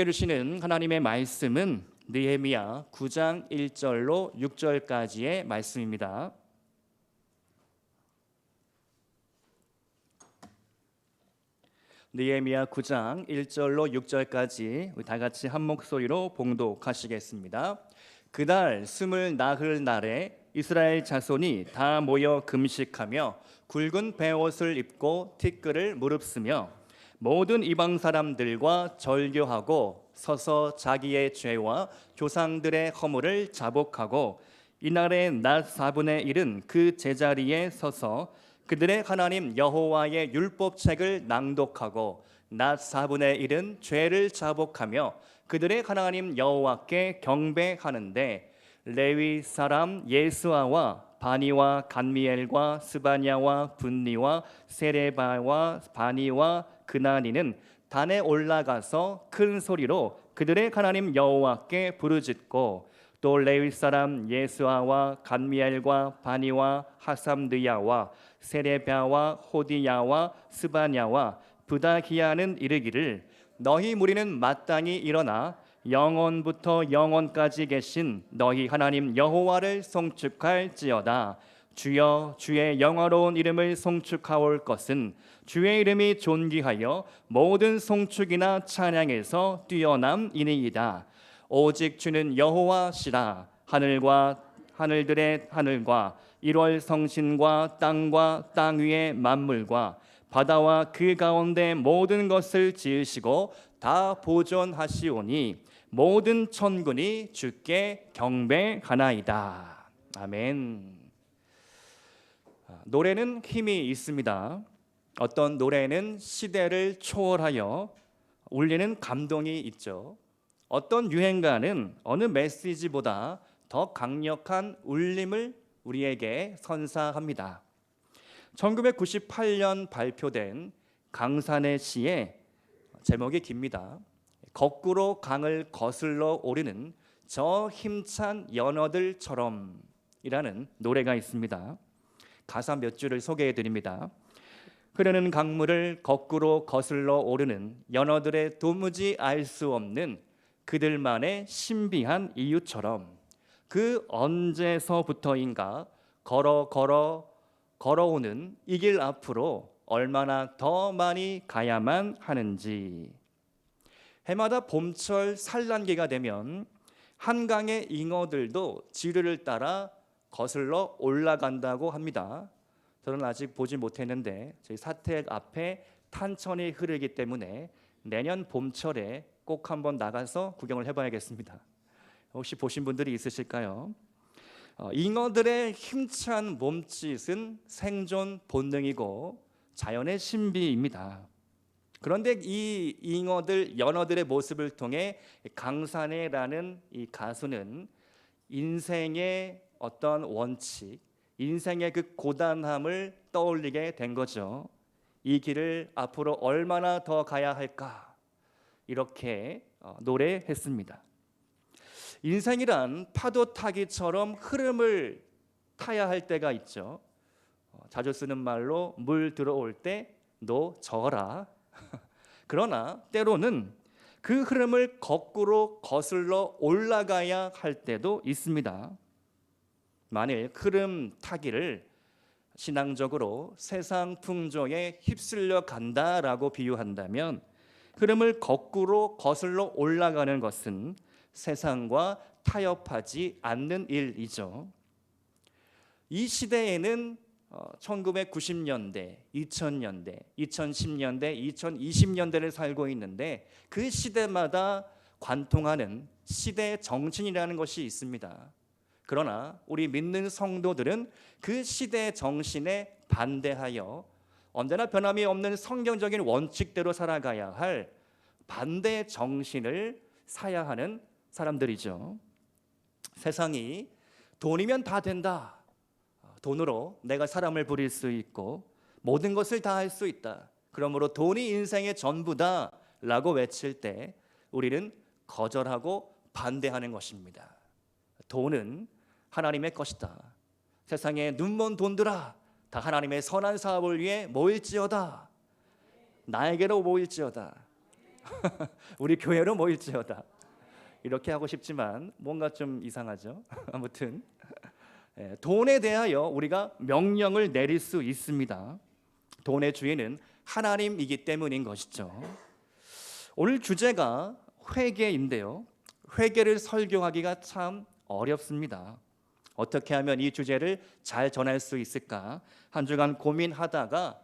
주시는 하나님의 말씀은 느헤미야 9장 1절로 6절까지의 말씀입니다. 느헤미야 9장 1절로 6절까지 우리 다 같이 한 목소리로 봉독하시겠습니다. 그달 스물 나흘 날에 이스라엘 자손이 다 모여 금식하며 굵은 베옷을 입고 티끌을 무릅쓰며 모든 이방 사람들과 절교하고 서서 자기의 죄와 조상들의 허물을 자복하고 이날의 낮 4분의 1은 그 제자리에 서서 그들의 하나님 여호와의 율법책을 낭독하고 낮 4분의 1은 죄를 자복하며 그들의 하나님 여호와께 경배하는데 레위 사람 예수아와 바니와 간미엘과 스바냐와 분니와 세레바와 바니와 그나니는 단에 올라가서 큰 소리로 그들의 하나님 여호와께 부르짖고 또 레위 사람 예수아와 간미엘과 바니와 하삼드야와 세레바와 호디야와 스바냐와 부다기야는 이르기를 너희 무리는 마땅히 일어나 영원부터 영원까지 계신 너희 하나님 여호와를 송축할지어다. 주여 주의 영화로운 이름을 송축하올 것은 주의 이름이 존귀하여 모든 송축이나 찬양에서 뛰어남이니이다. 오직 주는 여호와시라. 하늘과 하늘들의 하늘과 1월 성신과 땅과 땅 위의 만물과 바다와 그 가운데 모든 것을 지으시고 다 보존하시오니 모든 천군이 주께 경배하나이다. 아멘. 노래는 힘이 있습니다. 어떤 노래는 시대를 초월하여 울리는 감동이 있죠. 어떤 유행가는 어느 메시지보다 더 강력한 울림을 우리에게 선사합니다. 1998년 발표된 강산의 시의 제목이 깁니다. 거꾸로 강을 거슬러 오르는 저 힘찬 연어들처럼 이라는 노래가 있습니다. 가사 몇 줄을 소개해 드립니다. 흐르는 강물을 거꾸로 거슬러 오르는 연어들의 도무지 알 수 없는 그들만의 신비한 이유처럼 그 언제서부터인가 걸어오는 이 길 앞으로 얼마나 더 많이 가야만 하는지. 해마다 봄철 산란기가 되면 한강의 잉어들도 지류를 따라 거슬러 올라간다고 합니다. 저는 아직 보지 못했는데 저희 사택 앞에 탄천이 흐르기 때문에 내년 봄철에 꼭 한번 나가서 구경을 해봐야겠습니다. 혹시 보신 분들이 있으실까요? 잉어들의 힘찬 몸짓은 생존 본능이고 자연의 신비입니다. 그런데 이 잉어들, 연어들의 모습을 통해 강산해라는 이 가수는 인생의 어떤 원칙, 인생의 그 고단함을 떠올리게 된 거죠. 이 길을 앞으로 얼마나 더 가야 할까? 이렇게 노래했습니다. 인생이란 파도 타기처럼 흐름을 타야 할 때가 있죠. 자주 쓰는 말로 물 들어올 때 너 져라. 그러나 때로는 그 흐름을 거꾸로 거슬러 올라가야 할 때도 있습니다. 만일 흐름 타기를 신앙적으로 세상 풍조에 휩쓸려 간다라고 비유한다면 흐름을 거꾸로 거슬러 올라가는 것은 세상과 타협하지 않는 일이죠. 이 시대에는 1990년대, 2000년대, 2010년대, 2020년대를 살고 있는데 그 시대마다 관통하는 시대 정신이라는 것이 있습니다. 그러나 우리 믿는 성도들은 그 시대 정신에 반대하여 언제나 변함이 없는 성경적인 원칙대로 살아가야 할 반대 정신을 사야 하는 사람들이죠. 세상이 돈이면 다 된다. 돈으로 내가 사람을 부릴 수 있고 모든 것을 다 할 수 있다. 그러므로 돈이 인생의 전부다 라고 외칠 때 우리는 거절하고 반대하는 것입니다. 돈은 하나님의 것이다. 세상에 눈먼 돈들아 다 하나님의 선한 사업을 위해 모일지어다. 나에게로 모일지어다. 우리 교회로 모일지어다. 이렇게 하고 싶지만 뭔가 좀 이상하죠. 아무튼 돈에 대하여 우리가 명령을 내릴 수 있습니다. 돈의 주인은 하나님이기 때문인 것이죠. 오늘 주제가 회개인데요. 회개를 설교하기가 참 어렵습니다. 어떻게 하면 이 주제를 잘 전할 수 있을까? 한 주간 고민하다가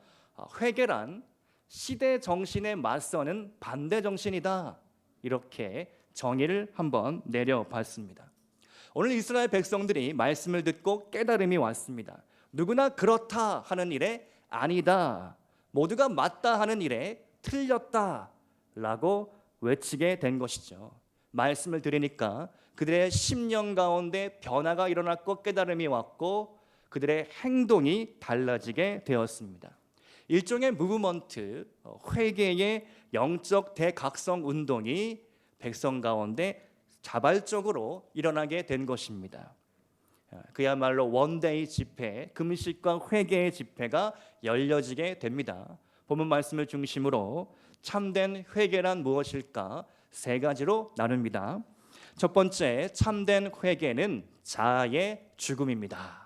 회개란 시대 정신에 맞서는 반대 정신이다. 이렇게 정의를 한번 내려봤습니다. 오늘 이스라엘 백성들이 말씀을 듣고 깨달음이 왔습니다. 누구나 그렇다 하는 일에 아니다, 모두가 맞다 하는 일에 틀렸다 라고 외치게 된 것이죠. 말씀을 들으니까 그들의 심령 가운데 변화가 일어났고 깨달음이 왔고 그들의 행동이 달라지게 되었습니다. 일종의 무브먼트, 회개의 영적 대각성 운동이 백성 가운데 자발적으로 일어나게 된 것입니다. 그야말로 원데이 집회, 금식과 회개의 집회가 열려지게 됩니다. 본문 말씀을 중심으로 참된 회개란 무엇일까? 세 가지로 나눕니다. 첫 번째, 참된 회개는 자아의 죽음입니다.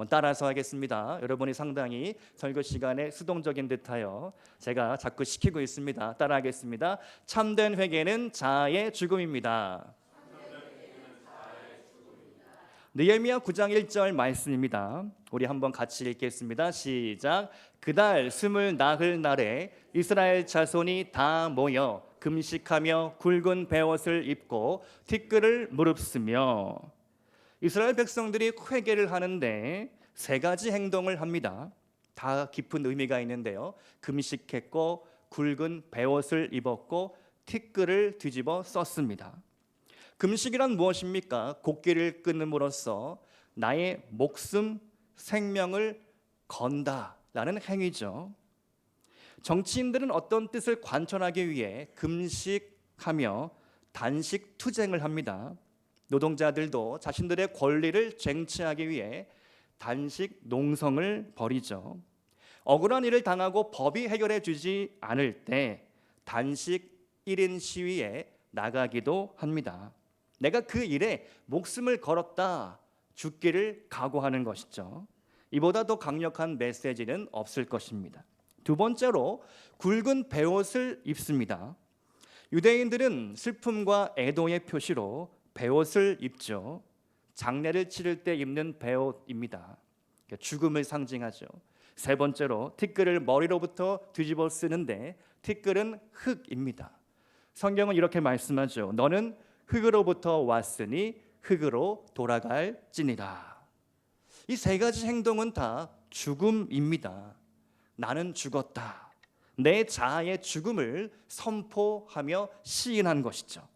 따라서 하겠습니다. 여러분이 상당히 설교 시간에 수동적인 듯하여 제가 자꾸 시키고 있습니다. 따라하겠습니다. 참된 회개는 자아의 죽음입니다. 느헤미야 9장 1절 말씀입니다. 우리 한번 같이 읽겠습니다. 시작. 그달 스물 나흘 날에 이스라엘 자손이 다 모여 금식하며 굵은 베옷을 입고 티끌을 무릅쓰며. 이스라엘 백성들이 회개를 하는데 세 가지 행동을 합니다. 다 깊은 의미가 있는데요. 금식했고 굵은 베옷을 입었고 티끌을 뒤집어 썼습니다. 금식이란 무엇입니까? 곡기를 끊음으로써 나의 목숨, 생명을 건다라는 행위죠. 정치인들은 어떤 뜻을 관철하기 위해 금식하며 단식 투쟁을 합니다. 노동자들도 자신들의 권리를 쟁취하기 위해 단식 농성을 벌이죠. 억울한 일을 당하고 법이 해결해 주지 않을 때 단식 1인 시위에 나가기도 합니다. 내가 그 일에 목숨을 걸었다, 죽기를 각오하는 것이죠. 이보다 더 강력한 메시지는 없을 것입니다. 두 번째로 굵은 베옷을 입습니다. 유대인들은 슬픔과 애도의 표시로 베옷을 입죠. 장례를 치를 때 입는 베옷입니다. 죽음을 상징하죠. 세 번째로 티끌을 머리로부터 뒤집어 쓰는데 티끌은 흙입니다. 성경은 이렇게 말씀하죠. 너는 흙으로부터 왔으니 흙으로 돌아갈지니라. 이 세 가지 행동은 다 죽음입니다. 나는 죽었다. 내 자아의 죽음을 선포하며 시인한 것이죠.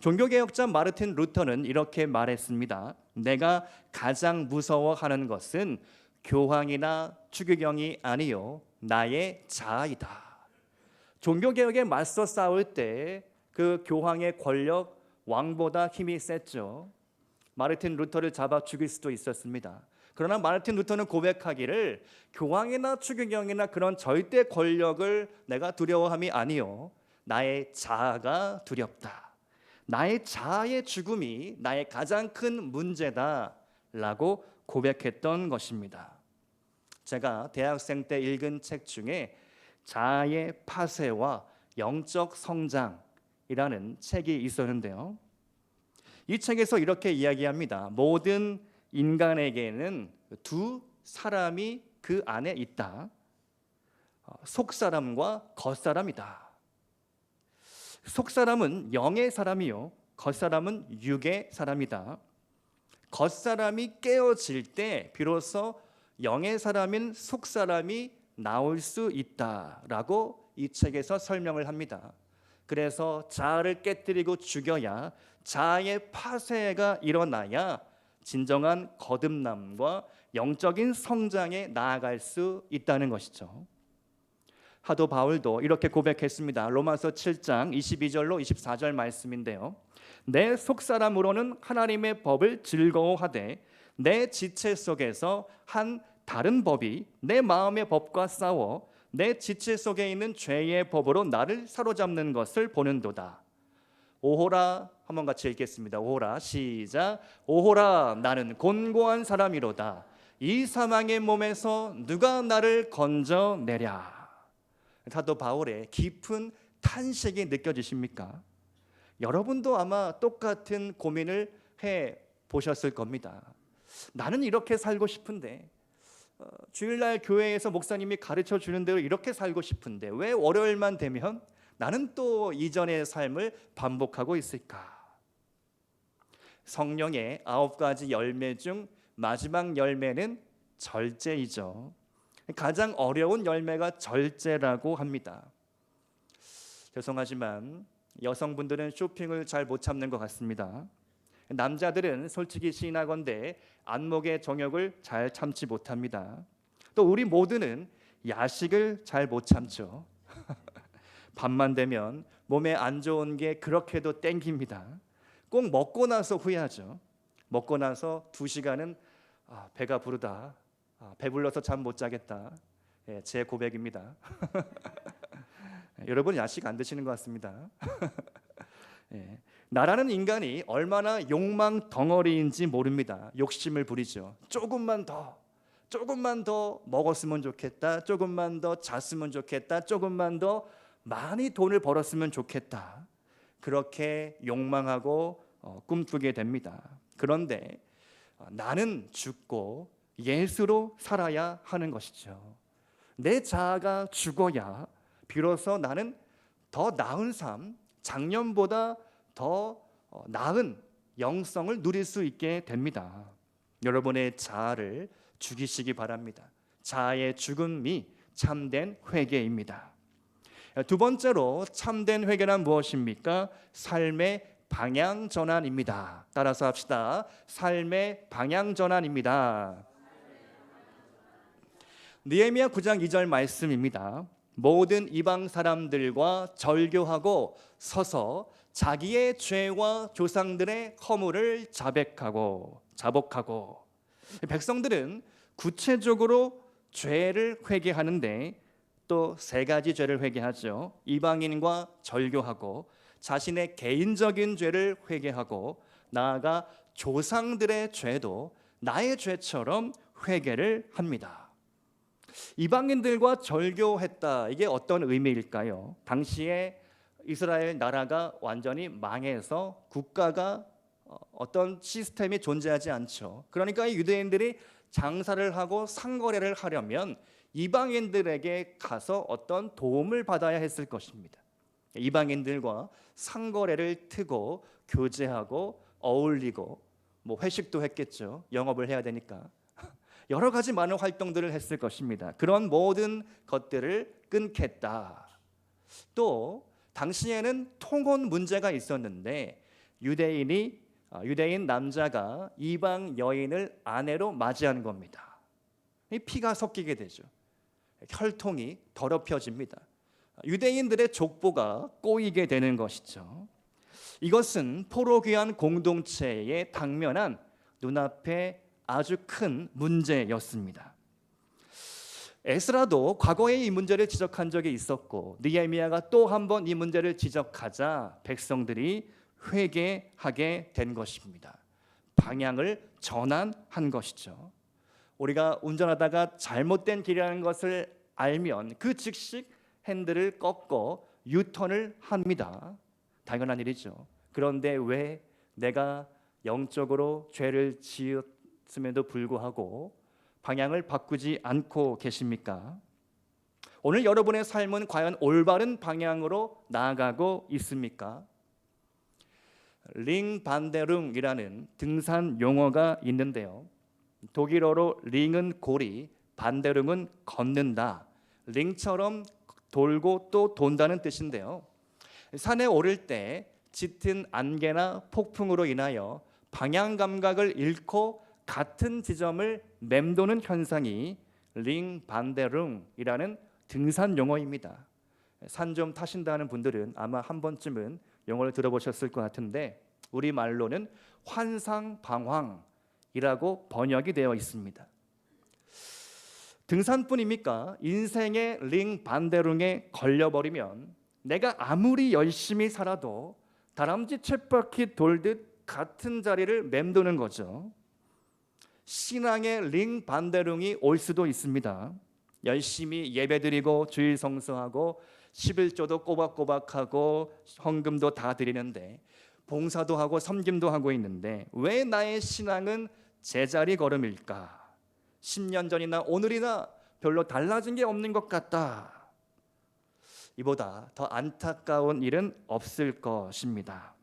종교개혁자 마르틴 루터는 이렇게 말했습니다. 내가 가장 무서워하는 것은 교황이나 추기경이 아니요 나의 자아이다. 종교개혁에 맞서 싸울 때 그 교황의 권력, 왕보다 힘이 셌죠. 마르틴 루터를 잡아 죽일 수도 있었습니다. 그러나 마르틴 루터는 고백하기를 교황이나 추기경이나 그런 절대 권력을 내가 두려워함이 아니요 나의 자아가 두렵다. 나의 자아의 죽음이 나의 가장 큰 문제다라고 고백했던 것입니다. 제가 대학생 때 읽은 책 중에 자아의 파쇄와 영적 성장이라는 책이 있었는데요. 이 책에서 이렇게 이야기합니다. 모든 인간에게는 두 사람이 그 안에 있다. 속사람과 겉사람이다. 속사람은 영의 사람이요 겉사람은 육의 사람이다. 겉사람이 깨어질 때 비로소 영의 사람인 속사람이 나올 수 있다라고 이 책에서 설명을 합니다. 그래서 자아를 깨뜨리고 죽여야 자아의 파쇄가 일어나야 진정한 거듭남과 영적인 성장에 나아갈 수 있다는 것이죠. 사도 바울도 이렇게 고백했습니다. 로마서 7장 22절로 24절 말씀인데요. 내 속사람으로는 하나님의 법을 즐거워하되 내 지체 속에서 한 다른 법이 내 마음의 법과 싸워 내 지체 속에 있는 죄의 법으로 나를 사로잡는 것을 보는도다. 오호라, 한번 같이 읽겠습니다. 오호라, 시작. 오호라, 나는 곤고한 사람이로다. 이 사망의 몸에서 누가 나를 건져내랴. 사도 바울의 깊은 탄식이 느껴지십니까? 여러분도 아마 똑같은 고민을 해 보셨을 겁니다. 나는 이렇게 살고 싶은데, 주일날 교회에서 목사님이 가르쳐 주는 대로 이렇게 살고 싶은데 왜 월요일만 되면 나는 또 이전의 삶을 반복하고 있을까? 성령의 9가지 열매 중 마지막 열매는 절제이죠. 가장 어려운 열매가 절제라고 합니다. 죄송하지만 여성분들은 쇼핑을 잘 못 참는 것 같습니다. 남자들은 솔직히 시인하건대 안목의 정욕을 잘 참지 못합니다. 또 우리 모두는 야식을 잘 못 참죠. 밤만 되면 몸에 안 좋은 게 그렇게도 땡깁니다. 꼭 먹고 나서 후회하죠. 먹고 나서 2시간은 배가 부르다, 배불러서 잠 못 자겠다. 제 고백입니다. 여러분 야식 안 드시는 것 같습니다. 나라는 인간이 얼마나 욕망 덩어리인지 모릅니다. 욕심을 부리죠. 조금만 더 먹었으면 좋겠다. 조금만 더 잤으면 좋겠다. 조금만 더 많이 돈을 벌었으면 좋겠다. 그렇게 욕망하고 꿈꾸게 됩니다. 그런데 나는 죽고 예수로 살아야 하는 것이죠. 내 자아가 죽어야 비로소 나는 더 나은 삶, 작년보다 더 나은 영성을 누릴 수 있게 됩니다. 여러분의 자아를 죽이시기 바랍니다. 자아의 죽음이 참된 회개입니다. 두 번째로 참된 회개란 무엇입니까? 삶의 방향 전환입니다. 따라서 합시다. 삶의 방향 전환입니다. 느헤미야 9장 2절 말씀입니다. 모든 이방 사람들과 절교하고 서서 자기의 죄와 조상들의 허물을 자복하고 백성들은 구체적으로 죄를 회개하는데 또 3가지 죄를 회개하죠. 이방인과 절교하고 자신의 개인적인 죄를 회개하고 나아가 조상들의 죄도 나의 죄처럼 회개를 합니다. 이방인들과 절교했다. 이게 어떤 의미일까요? 당시에 이스라엘 나라가 완전히 망해서 국가가 어떤 시스템이 존재하지 않죠. 그러니까 이 유대인들이 장사를 하고 상거래를 하려면 이방인들에게 가서 어떤 도움을 받아야 했을 것입니다. 이방인들과 상거래를 트고 교제하고 어울리고 회식도 했겠죠. 영업을 해야 되니까. 여러 가지 많은 활동들을 했을 것입니다. 그런 모든 것들을 끊겠다. 또 당시에는 통혼 문제가 있었는데 유대인 남자가 이방 여인을 아내로 맞이하는 겁니다. 피가 섞이게 되죠. 혈통이 더럽혀집니다. 유대인들의 족보가 꼬이게 되는 것이죠. 이것은 포로귀환 공동체에 당면한 눈앞에 아주 큰 문제였습니다. 에스라도 과거에 이 문제를 지적한 적이 있었고 느헤미야가 또 한 번 이 문제를 지적하자 백성들이 회개하게 된 것입니다. 방향을 전환한 것이죠. 우리가 운전하다가 잘못된 길이라는 것을 알면 그 즉시 핸들을 꺾어 유턴을 합니다. 당연한 일이죠. 그런데 왜 내가 영적으로 죄를 지었음에도 불구하고 방향을 바꾸지 않고 계십니까? 오늘 여러분의 삶은 과연 올바른 방향으로 나아가고 있습니까? 링반데룽이라는 등산 용어가 있는데요. 독일어로 링은 고리, 반데룽은 걷는다. 링처럼 돌고 또 돈다는 뜻인데요. 산에 오를 때 짙은 안개나 폭풍으로 인하여 방향 감각을 잃고 같은 지점을 맴도는 현상이 링반데룽이라는 등산 용어입니다. 산 좀 타신다는 분들은 아마 한 번쯤은 용어를 들어보셨을 것 같은데 우리말로는 환상방황이라고 번역이 되어 있습니다. 등산뿐입니까? 인생의 링 반대run에 걸려버리면 내가 아무리 열심히 살아도 다람쥐 쳇바퀴 돌듯 같은 자리를 맴도는 거죠. 신앙의 링 반대run이 올 수도 있습니다. 열심히 예배드리고 주일 성수하고 11조도 꼬박꼬박하고 헌금도 다 드리는데, 봉사도 하고 섬김도 하고 있는데 왜 나의 신앙은 제자리 걸음일까? 10년 전이나 오늘이나 별로 달라진 게 없는 것 같다. 이보다 더 안타까운 일은 없을 것입니다.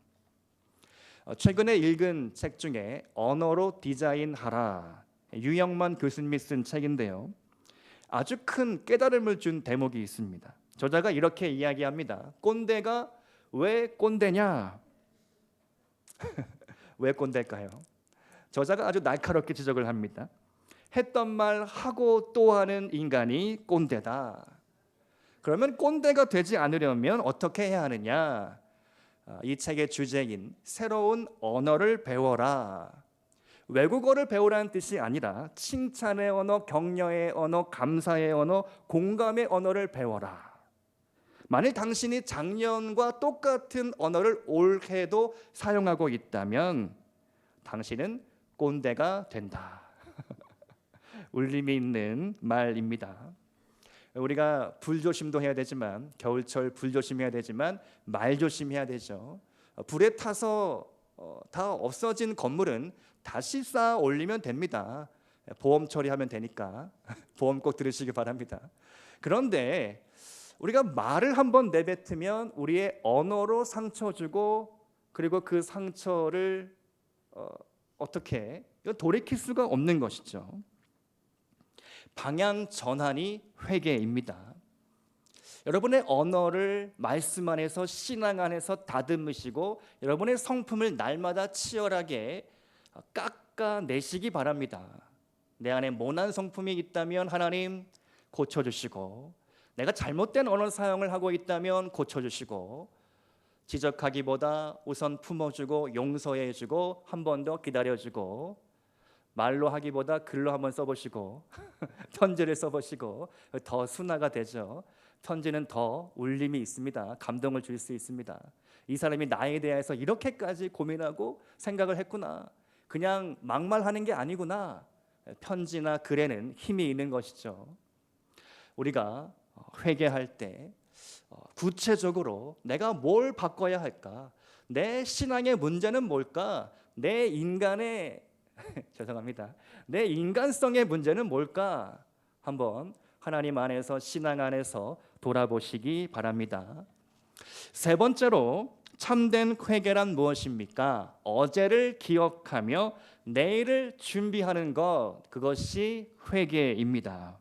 최근에 읽은 책 중에 언어로 디자인하라, 유영만 교수님이 쓴 책인데요, 아주 큰 깨달음을 준 대목이 있습니다. 저자가 이렇게 이야기합니다. 꼰대가 왜 꼰대냐? 왜 꼰대일까요? 저자가 아주 날카롭게 지적을 합니다. 했던 말 하고 또 하는 인간이 꼰대다. 그러면 꼰대가 되지 않으려면 어떻게 해야 하느냐? 이 책의 주제인 새로운 언어를 배워라. 외국어를 배우라는 뜻이 아니라 칭찬의 언어, 격려의 언어, 감사의 언어, 공감의 언어를 배워라. 만일 당신이 작년과 똑같은 언어를 올해도 사용하고 있다면 당신은 꼰대가 된다. 울림이 있는 말입니다. 우리가 불조심도 해야 되지만, 겨울철 불조심해야 되지만 말 조심해야 되죠. 불에 타서 다 없어진 건물은 다시 쌓아 올리면 됩니다. 보험 처리하면 되니까 보험 꼭 들으시기 바랍니다. 그런데 우리가 말을 한번 내뱉으면 우리의 언어로 상처 주고, 그리고 그 상처를 어떻게 돌이킬 수가 없는 것이죠. 방향 전환이 회개입니다. 여러분의 언어를 말씀 안에서, 신앙 안에서 다듬으시고 여러분의 성품을 날마다 치열하게 깎아내시기 바랍니다. 내 안에 모난 성품이 있다면 하나님 고쳐주시고, 내가 잘못된 언어 사용을 하고 있다면 고쳐주시고, 지적하기보다 우선 품어주고 용서해주고 한 번 더 기다려주고, 말로 하기보다 글로 한번 써보시고 편지를 써보시고 더 순화가 되죠. 편지는 더 울림이 있습니다. 감동을 줄 수 있습니다. 이 사람이 나에 대해서 이렇게까지 고민하고 생각을 했구나, 그냥 막말하는 게 아니구나. 편지나 글에는 힘이 있는 것이죠. 우리가 회개할 때 구체적으로 내가 뭘 바꿔야 할까? 내 신앙의 문제는 뭘까? 내 인간의 죄송합니다. 내 인간성의 문제는 뭘까? 한번 하나님 안에서, 신앙 안에서 돌아보시기 바랍니다. 세 번째로, 참된 회개란 무엇입니까? 어제를 기억하며 내일을 준비하는 것, 그것이 회개입니다.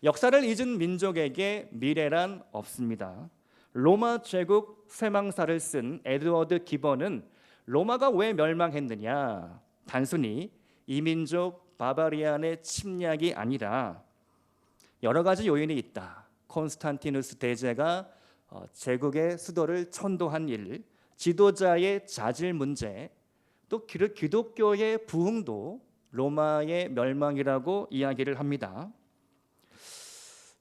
역사를 잊은 민족에게 미래란 없습니다. 로마 제국 쇠망사를 쓴 에드워드 기번은 로마가 왜 멸망했느냐? 단순히 이민족 바바리안의 침략이 아니라 여러 가지 요인이 있다. 콘스탄티누스 대제가 제국의 수도를 천도한 일, 지도자의 자질 문제, 또 기독교의 부흥도 로마의 멸망이라고 이야기를 합니다.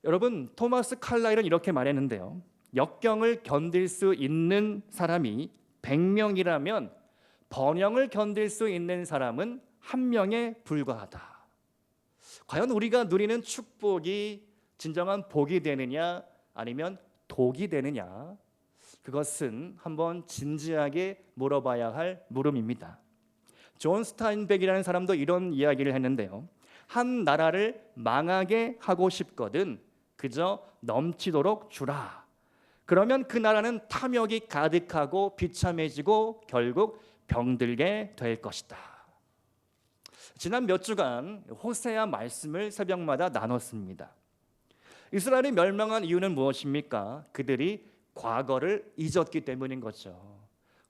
여러분, 토마스 칼라일은 이렇게 말했는데요, 역경을 견딜 수 있는 사람이 100명이라면 번영을 견딜 수 있는 사람은 1명에 불과하다. 과연 우리가 누리는 축복이 진정한 복이 되느냐 아니면 독이 되느냐, 그것은 한번 진지하게 물어봐야 할 물음입니다. 존 스타인백이라는 사람도 이런 이야기를 했는데요, 한 나라를 망하게 하고 싶거든 그저 넘치도록 주라. 그러면 그 나라는 탐욕이 가득하고 비참해지고 결국 병들게 될 것이다. 지난 몇 주간 호세아 말씀을 새벽마다 나눴습니다. 이스라엘이 멸망한 이유는 무엇입니까? 그들이 과거를 잊었기 때문인 거죠.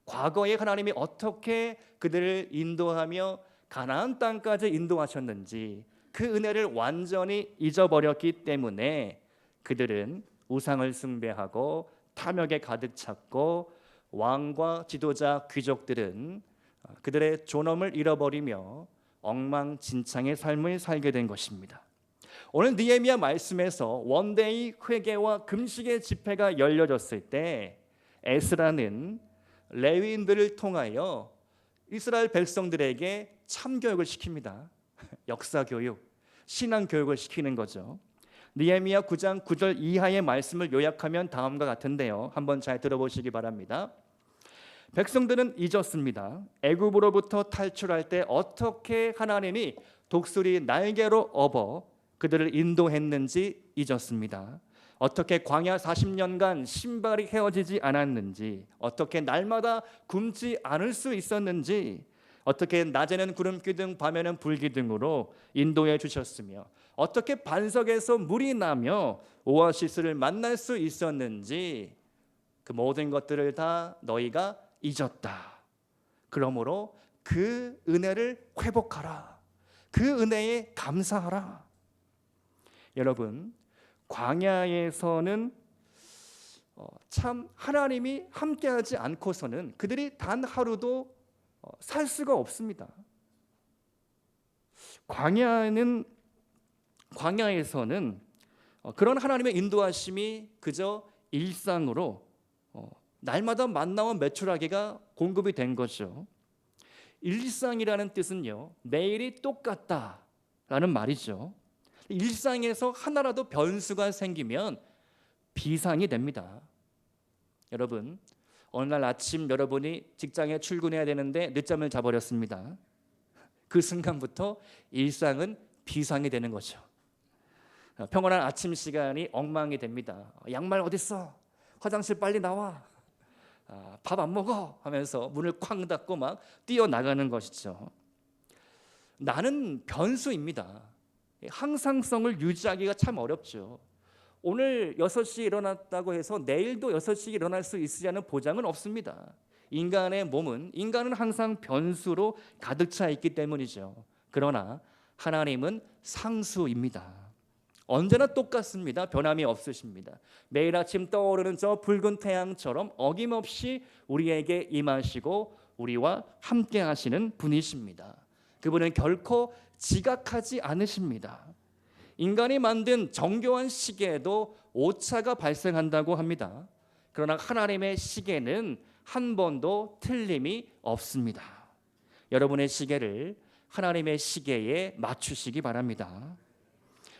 과거에 하나님이 어떻게 그들을 인도하며 가나안 땅까지 인도하셨는지 그 은혜를 완전히 잊어버렸기 때문에 그들은 우상을 숭배하고 탐욕에 가득 찼고, 왕과 지도자 귀족들은 그들의 존엄을 잃어버리며 엉망진창의 삶을 살게 된 것입니다. 오늘 느헤미야 말씀에서 원데이 회개와 금식의 집회가 열려졌을 때 에스라는 레위인들을 통하여 이스라엘 백성들에게 참교육을 시킵니다. 역사교육, 신앙교육을 시키는 거죠. 느헤미야 9장 9절 이하의 말씀을 요약하면 다음과 같은데요. 한번 잘 들어보시기 바랍니다. 백성들은 잊었습니다. 애굽으로부터 탈출할 때 어떻게 하나님이 독수리 날개로 업어 그들을 인도했는지 잊었습니다. 어떻게 광야 40년간 신발이 헤어지지 않았는지, 어떻게 날마다 굶지 않을 수 있었는지, 어떻게 낮에는 구름기둥 밤에는 불기둥으로 인도해 주셨으며, 어떻게 반석에서 물이 나며 오아시스를 만날 수 있었는지, 그 모든 것들을 다 너희가 잊었다. 그러므로 그 은혜를 회복하라. 그 은혜에 감사하라. 여러분, 광야에서는 참 하나님이 함께하지 않고서는 그들이 단 하루도 살 수가 없습니다. 광야에서는 그런 하나님의 인도하심이 그저 일상으로 날마다 만나와 메추라기가 공급이 된 거죠. 일상이라는 뜻은요, 매일이 똑같다라는 말이죠. 일상에서 하나라도 변수가 생기면 비상이 됩니다. 여러분, 어느 날 아침 여러분이 직장에 출근해야 되는데 늦잠을 자버렸습니다. 그 순간부터 일상은 비상이 되는 거죠. 평온한 아침 시간이 엉망이 됩니다. 양말 어딨어? 화장실 빨리 나와. 밥 안 먹어? 하면서 문을 쾅 닫고 막 뛰어나가는 것이죠. 나는 변수입니다. 항상성을 유지하기가 참 어렵죠. 오늘 6시에 일어났다고 해서 내일도 6시에 일어날 수 있으려는 보장은 없습니다. 인간은 항상 변수로 가득 차 있기 때문이죠. 그러나 하나님은 상수입니다. 언제나 똑같습니다. 변함이 없으십니다. 매일 아침 떠오르는 저 붉은 태양처럼 어김없이 우리에게 임하시고 우리와 함께 하시는 분이십니다. 그분은 결코 지각하지 않으십니다. 인간이 만든 정교한 시계에도 오차가 발생한다고 합니다. 그러나 하나님의 시계는 한 번도 틀림이 없습니다. 여러분의 시계를 하나님의 시계에 맞추시기 바랍니다.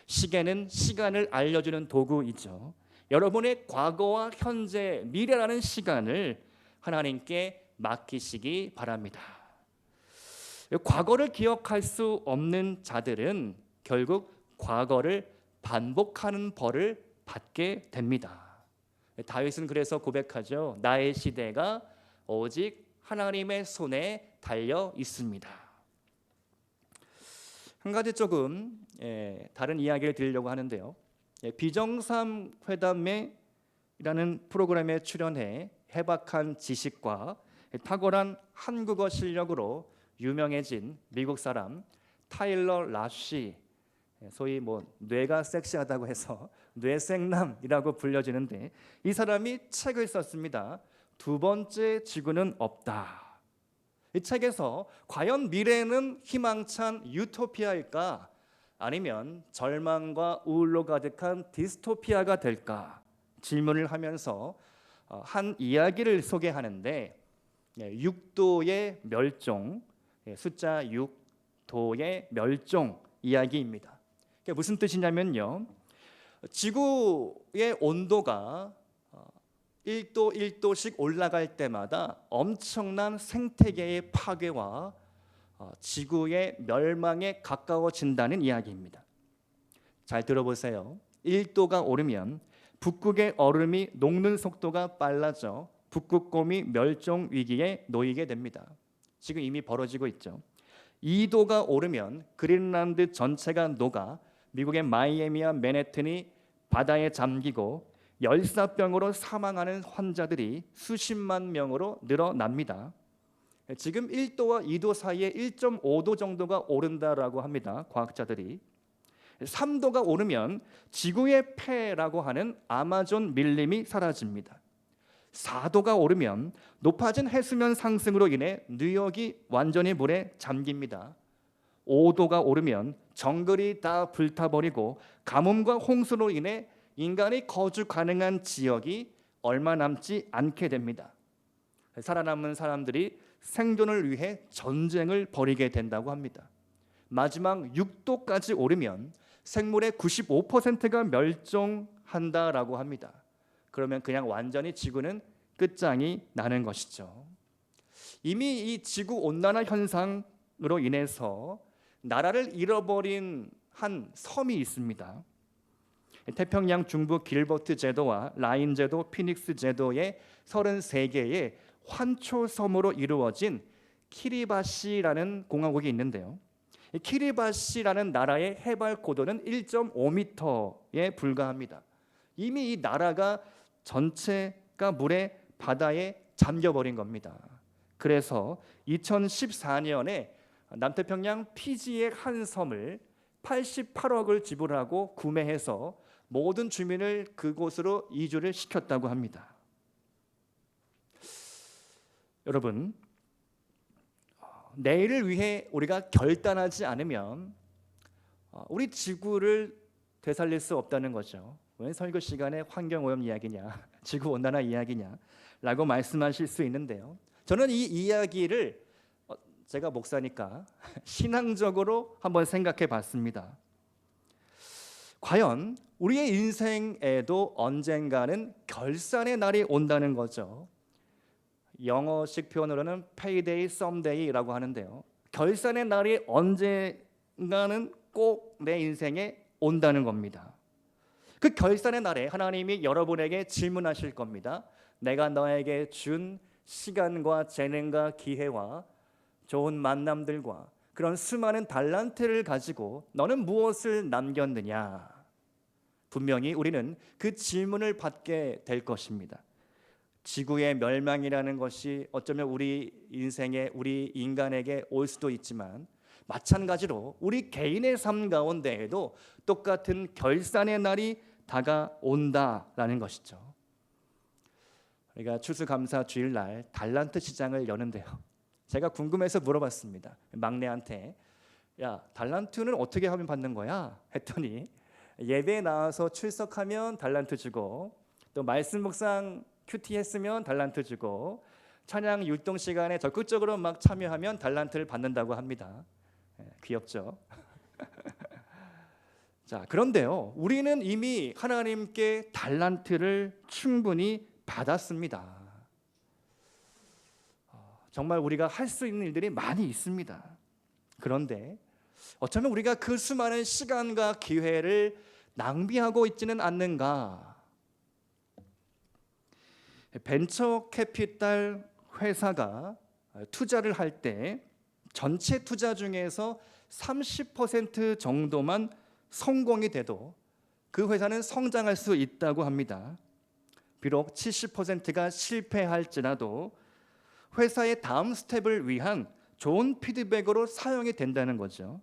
시계는 시간을 알려주는 도구이죠. 여러분의 과거와 현재, 미래라는 시간을 하나님께 맡기시기 바랍니다. 과거를 기억할 수 없는 자들은 결국 과거를 반복하는 벌을 받게 됩니다. 다윗은 그래서 고백하죠. 나의 시대가 오직 하나님의 손에 달려 있습니다. 한 가지 조금 다른 이야기를 드리려고 하는데요. 비정상 회담회라는 프로그램에 출연해 해박한 지식과 탁월한 한국어 실력으로 유명해진 미국 사람 타일러 라쉬, 소위 뇌가 섹시하다고 해서 뇌생남이라고 불려지는데, 이 사람이 책을 썼습니다. 두 번째 지구는 없다. 이 책에서 과연 미래는 희망찬 유토피아일까, 아니면 절망과 우울로 가득한 디스토피아가 될까 질문을 하면서 한 이야기를 소개하는데, 6도의 멸종, 숫자 6도의 멸종 이야기입니다. 그게 무슨 뜻이냐면요, 지구의 온도가 1도 1도씩 올라갈 때마다 엄청난 생태계의 파괴와 지구의 멸망에 가까워진다는 이야기입니다. 잘 들어보세요. 1도가 오르면 북극의 얼음이 녹는 속도가 빨라져 북극곰이 멸종 위기에 놓이게 됩니다. 지금 이미 벌어지고 있죠. 2도가 오르면 그린란드 전체가 녹아 미국의 마이애미와 맨해튼이 바다에 잠기고 열사병으로 사망하는 환자들이 수십만 명으로 늘어납니다. 지금 1도와 2도 사이에 1.5도 정도가 오른다라고 합니다. 과학자들이. 3도가 오르면 지구의 폐라고 하는 아마존 밀림이 사라집니다. 4도가 오르면 높아진 해수면 상승으로 인해 뉴욕이 완전히 물에 잠깁니다. 5도가 오르면 정글이 다 불타버리고 가뭄과 홍수로 인해 인간이 거주 가능한 지역이 얼마 남지 않게 됩니다. 살아남은 사람들이 생존을 위해 전쟁을 벌이게 된다고 합니다. 마지막 6도까지 오르면 생물의 95%가 멸종한다라고 합니다. 그러면 그냥 완전히 지구는 끝장이 나는 것이죠. 이미 이 지구 온난화 현상으로 인해서 나라를 잃어버린 한 섬이 있습니다. 태평양 중부 길버트 제도와 라인 제도, 피닉스 제도의 33개의 환초섬으로 이루어진 키리바시라는 공화국이 있는데요. 키리바시라는 나라의 해발 고도는 1.5m에 불과합니다. 이미 이 나라가 전체가 물에 바다에 잠겨버린 겁니다. 그래서 2014년에 남태평양 피지의 한 섬을 88억을 지불하고 구매해서 모든 주민을 그곳으로 이주를 시켰다고 합니다. 여러분, 내일을 위해 우리가 결단하지 않으면 우리 지구를 되살릴 수 없다는 거죠. 왜 설교 시간에 환경오염 이야기냐, 지구온난화 이야기냐 라고 말씀하실 수 있는데요. 저는 이 이야기를 제가 목사니까 신앙적으로 한번 생각해 봤습니다. 과연 우리의 인생에도 언젠가는 결산의 날이 온다는 거죠. 영어식 표현으로는 payday, someday라고 하는데요. 결산의 날이 언젠가는 꼭 내 인생에 온다는 겁니다. 그 결산의 날에 하나님이 여러분에게 질문하실 겁니다. 내가 너에게 준 시간과 재능과 기회와 좋은 만남들과 그런 수많은 달란트를 가지고 너는 무엇을 남겼느냐? 분명히 우리는 그 질문을 받게 될 것입니다. 지구의 멸망이라는 것이 어쩌면 우리 인생에, 우리 인간에게 올 수도 있지만 마찬가지로 우리 개인의 삶 가운데에도 똑같은 결산의 날이 다가온다라는 것이죠. 우리가 추수감사 주일날 달란트 시장을 여는데요. 제가 궁금해서 물어봤습니다. 막내한테 야, 달란트는 어떻게 하면 받는 거야? 했더니 예배에 나와서 출석하면 달란트 주고 또 말씀 묵상 큐티 했으면 달란트 주고 찬양 율동 시간에 적극적으로 막 참여하면 달란트를 받는다고 합니다. 귀엽죠? 자, 그런데요, 우리는 이미 하나님께 달란트를 충분히 받았습니다. 정말 우리가 할 수 있는 일들이 많이 있습니다. 그런데 어쩌면 우리가 그 수많은 시간과 기회를 낭비하고 있지는 않는가? 벤처 캐피탈 회사가 투자를 할 때 전체 투자 중에서 30% 정도만 성공이 돼도 그 회사는 성장할 수 있다고 합니다. 비록 70%가 실패할지라도 회사의 다음 스텝을 위한 좋은 피드백으로 사용이 된다는 거죠.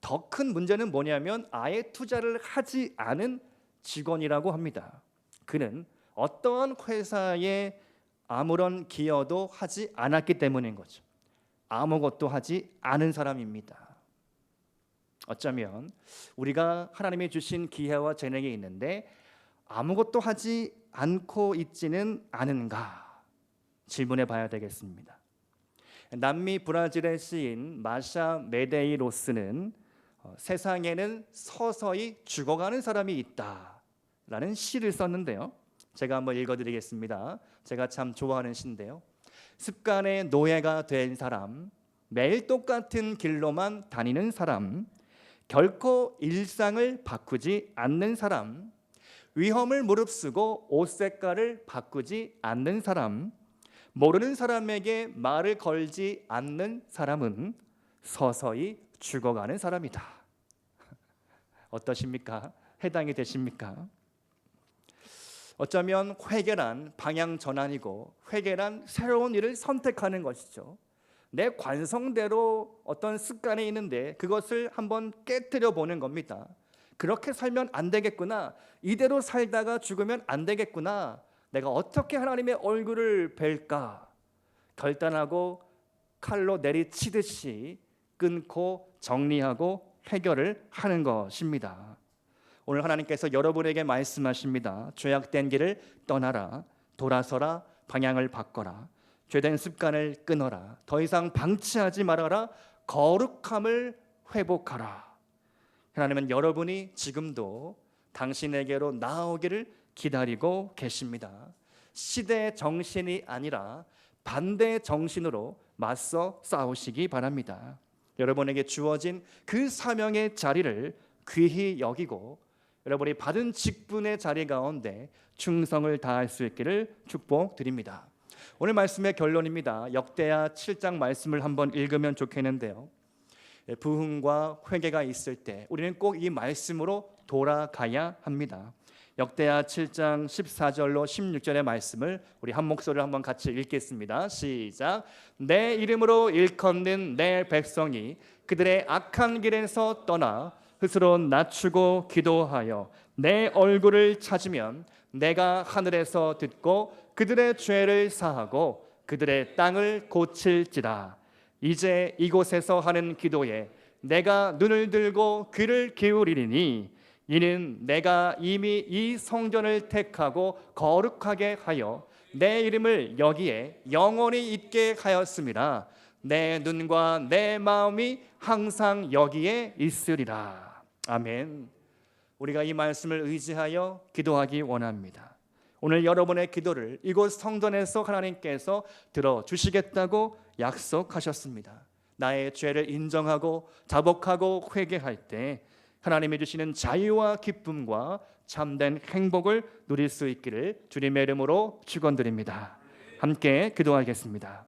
더 큰 문제는 뭐냐면 아예 투자를 하지 않은 직원이라고 합니다. 그는 어떠한 회사에 아무런 기여도 하지 않았기 때문인 거죠. 아무것도 하지 않은 사람입니다. 어쩌면 우리가 하나님이 주신 기회와 재능이 있는데 아무것도 하지 않고 있지는 않은가 질문해 봐야 되겠습니다. 남미 브라질의 시인 마샤 메데이로스는 세상에는 서서히 죽어가는 사람이 있다라는 시를 썼는데요. 제가 한번 읽어드리겠습니다. 제가 참 좋아하는 시인데요. 습관의 노예가 된 사람, 매일 똑같은 길로만 다니는 사람, 결코 일상을 바꾸지 않는 사람, 위험을 무릅쓰고 옷 색깔을 바꾸지 않는 사람, 모르는 사람에게 말을 걸지 않는 사람은 서서히 죽어가는 사람이다. 어떠십니까? 해당이 되십니까? 어쩌면 회개란 방향 전환이고 회개란 새로운 일을 선택하는 것이죠. 내 관성대로 어떤 습관이 있는데 그것을 한번 깨뜨려 보는 겁니다. 그렇게 살면 안 되겠구나. 이대로 살다가 죽으면 안 되겠구나. 내가 어떻게 하나님의 얼굴을 뵐까? 결단하고 칼로 내리치듯이 끊고 정리하고 해결을 하는 것입니다. 오늘 하나님께서 여러분에게 말씀하십니다. 죄악된 길을 떠나라. 돌아서라. 방향을 바꿔라. 죄된 습관을 끊어라. 더 이상 방치하지 말아라. 거룩함을 회복하라. 하나님은 여러분이 지금도 당신에게로 나오기를 기다리고 계십니다. 시대의 정신이 아니라 반대의 정신으로 맞서 싸우시기 바랍니다. 여러분에게 주어진 그 사명의 자리를 귀히 여기고 여러분이 받은 직분의 자리 가운데 충성을 다할 수 있기를 축복드립니다. 오늘 말씀의 결론입니다. 역대하 7장 말씀을 한번 읽으면 좋겠는데요. 부흥과 회개가 있을 때 우리는 꼭 이 말씀으로 돌아가야 합니다. 역대하 7장 14절로 16절의 말씀을 우리 한 목소리로 한번 같이 읽겠습니다. 시작. 내 이름으로 일컫는 내 백성이 그들의 악한 길에서 떠나 스스로 낮추고 기도하여 내 얼굴을 찾으면 내가 하늘에서 듣고 그들의 죄를 사하고 그들의 땅을 고칠지라. 이제 이곳에서 하는 기도에 내가 눈을 들고 귀를 기울이리니 이는 내가 이미 이 성전을 택하고 거룩하게 하여 내 이름을 여기에 영원히 있게 하였습니다. 내 눈과 내 마음이 항상 여기에 있으리라. 아멘. 우리가 이 말씀을 의지하여 기도하기 원합니다. 오늘 여러분의 기도를 이곳 성전에서 하나님께서 들어주시겠다고 약속하셨습니다. 나의 죄를 인정하고 자복하고 회개할 때 하나님이 주시는 자유와 기쁨과 참된 행복을 누릴 수 있기를 주님의 이름으로 축원드립니다. 함께 기도하겠습니다.